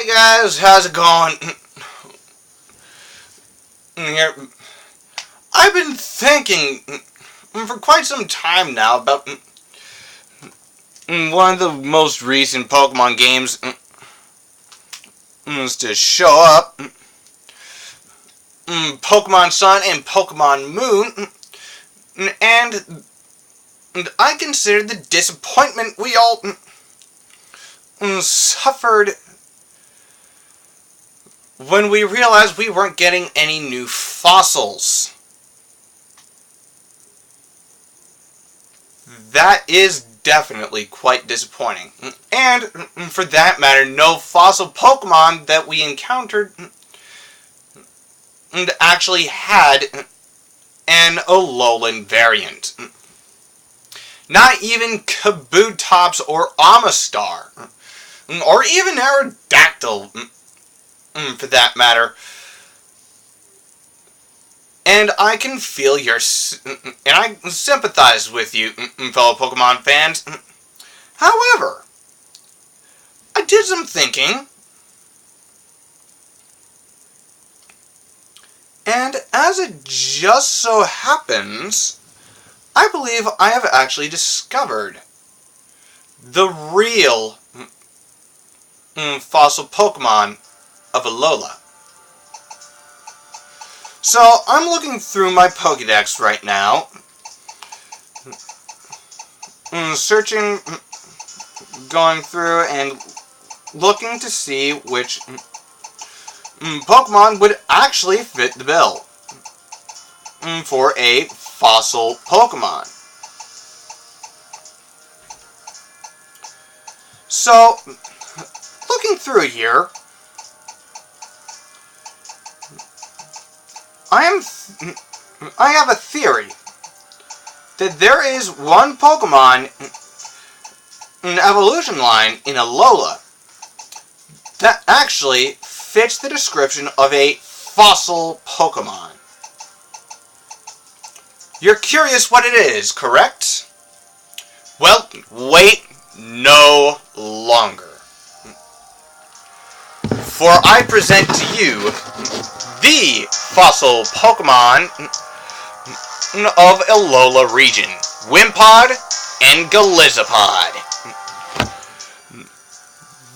Hey guys, how's it going? Here, I've been thinking for quite some time now about one of the most recent Pokemon games is to show up. Pokemon Sun and Pokemon Moon, and I consider the disappointment we all suffered when we realized we weren't getting any new fossils. That is definitely quite disappointing. And, for that matter, no fossil Pokemon that we encountered actually had an Alolan variant. Not even Kabutops or Amistar, or even Aerodactyl, for that matter. And I can feel and I sympathize with you, fellow Pokemon fans. However, I did some thinking, and as it just so happens, I believe I have actually discovered the real fossil Pokemon of Alola. So, I'm looking through my Pokédex right now, searching, going through and looking to see which Pokemon would actually fit the bill for a fossil Pokemon. So, looking through here, I have a theory that there is one Pokemon in evolution line in Alola that actually fits the description of a fossil Pokemon. You're curious what it is, correct? Well, wait no longer. For I present to you the fossil Pokemon of Alola region, Wimpod and Golisopod.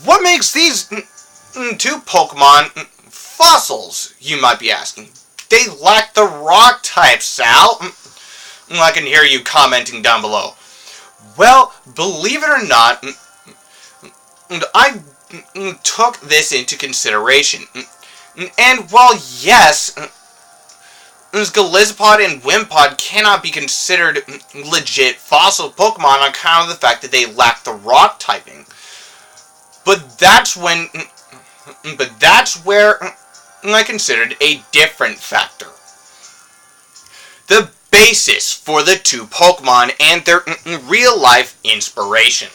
What makes these two Pokemon fossils, you might be asking? They lack the rock type, Sal. I can hear you commenting down below. Well, believe it or not, I took this into consideration. And while yes, Golisopod and Wimpod cannot be considered legit fossil Pokemon on account of the fact that they lack the rock typing, but that's where I considered a different factor. The basis for the two Pokemon and their real-life inspiration.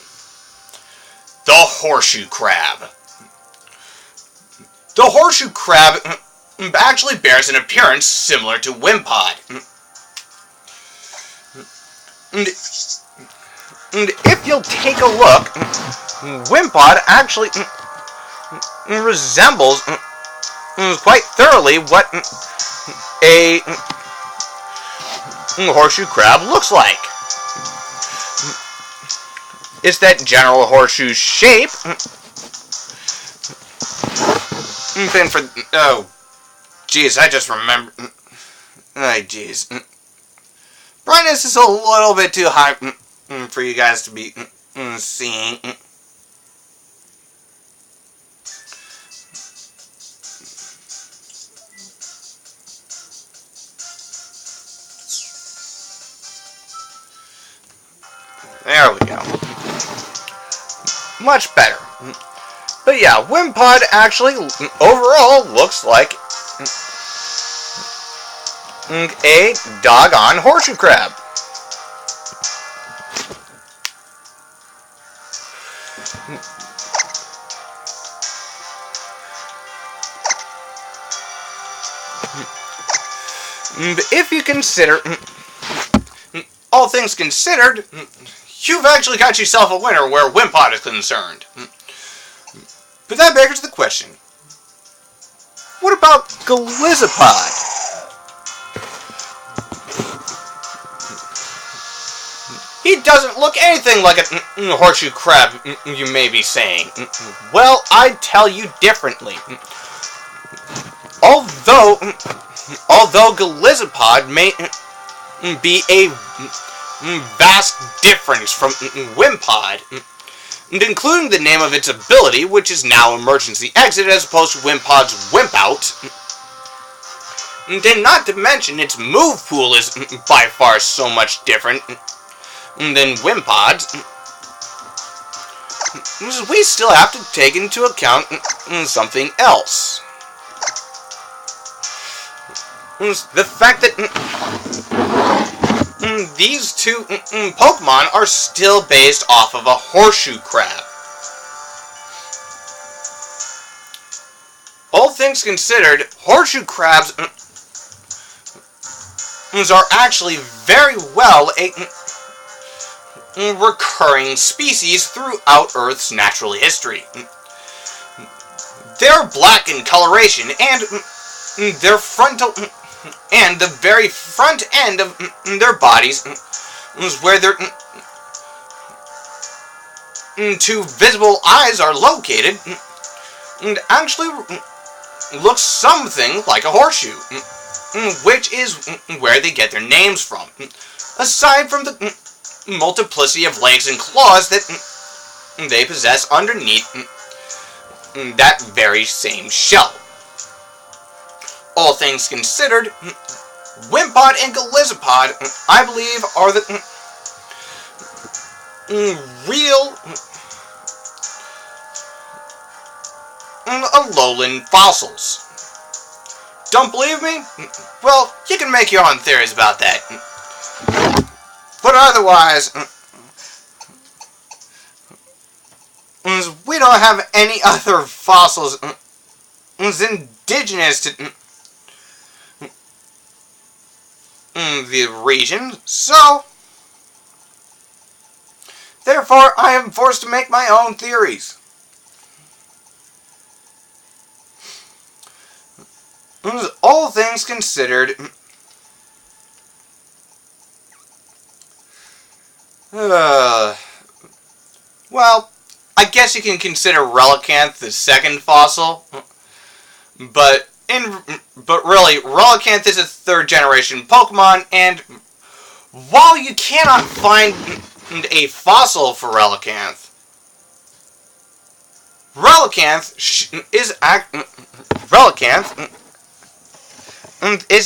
The Horseshoe Crab. The Horseshoe Crab actually bears an appearance similar to Wimpod. And if you'll take a look, Wimpod actually resembles quite thoroughly what a horseshoe crab looks like. It's that general horseshoe shape. Then oh, jeez, I just remember. Oh, jeez. Brightness is a little bit too high for you guys to be seeing. There we go. Much better. But yeah, Wimpod actually overall looks like a doggone horseshoe crab. If you consider, all things considered, you've actually got yourself a winner where Wimpod is concerned. But that begs the question, Golisopod. He doesn't look anything like a horseshoe crab, you may be saying. Well, I tell you differently. Although Golisopod may be a vast difference from Wimpod, and including the name of its ability, which is now Emergency Exit as opposed to Wimpod's Wimp Out, and not to mention its move pool is by far so much different than Wimpod's, we still have to take into account something else. The fact that these two Pokemon are still based off of a horseshoe crab. All things considered, horseshoe crabs are actually very well a recurring species throughout Earth's natural history. They're black in coloration, and their frontal and the very front end of their bodies is where their two visible eyes are located, and actually looks something like a horseshoe, which is where they get their names from, aside from the multiplicity of legs and claws that they possess underneath that very same shell. All things considered, Wimpod and Golisopod, I believe, are the real Alolan fossils. Don't believe me? Well, you can make your own theories about that. But otherwise, we don't have any other fossils indigenous to the region, so therefore I am forced to make my own theories. All things considered, well, I guess you can consider Relicanth the second fossil, but really, Relicanth is a third generation Pokemon, and while you cannot find a fossil for Relicanth, Relicanth is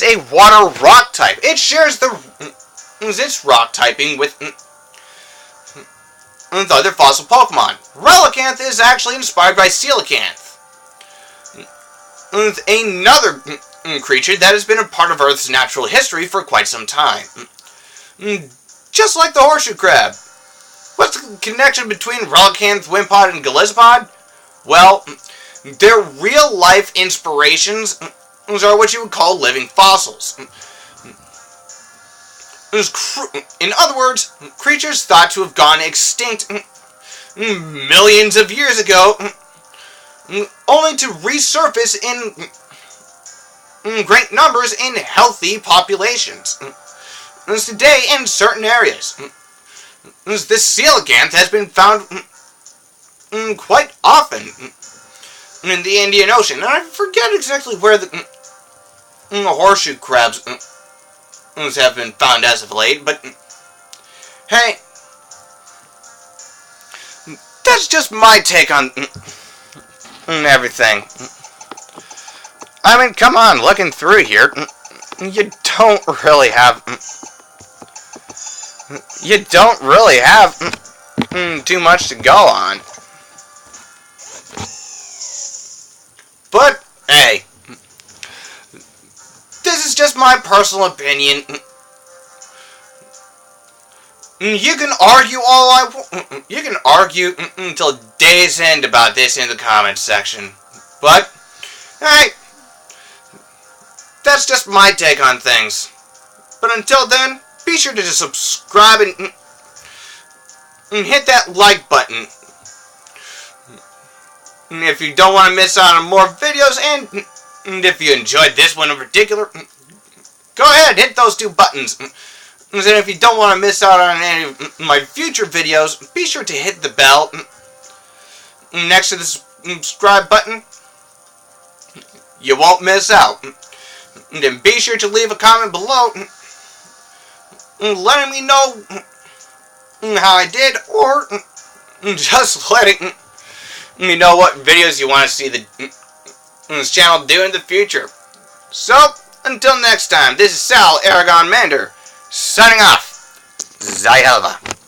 a water rock type. It shares its rock typing with the other fossil Pokemon. Relicanth is actually inspired by Coelacanth, another creature that has been a part of Earth's natural history for quite some time. Just like the horseshoe crab. What's the connection between Relicanth, Wimpod, and Golisopod? Well, their real-life inspirations are what you would call living fossils. In other words, creatures thought to have gone extinct millions of years ago, only to resurface in great numbers in healthy populations. Today, in certain areas, this coelacanth has been found quite often in the Indian Ocean. And I forget exactly where the horseshoe crabs have been found as of late, but hey, that's just my take on everything. I mean, come on, looking through here, you don't really have too much to go on. But hey, this is just my personal opinion. You can argue until day's end about this in the comments section. But hey, that's just my take on things. But until then, be sure to subscribe and hit that like button. And if you don't want to miss out on more videos, and And if you enjoyed this one in particular, go ahead, hit those 2 buttons. And if you don't want to miss out on any of my future videos, be sure to hit the bell next to the subscribe button. You won't miss out. And then be sure to leave a comment below letting me know how I did, or just letting me know what videos you want to see this channel do in the future. So, until next time, this is Sal Aragon Mander, signing off. Zyelva.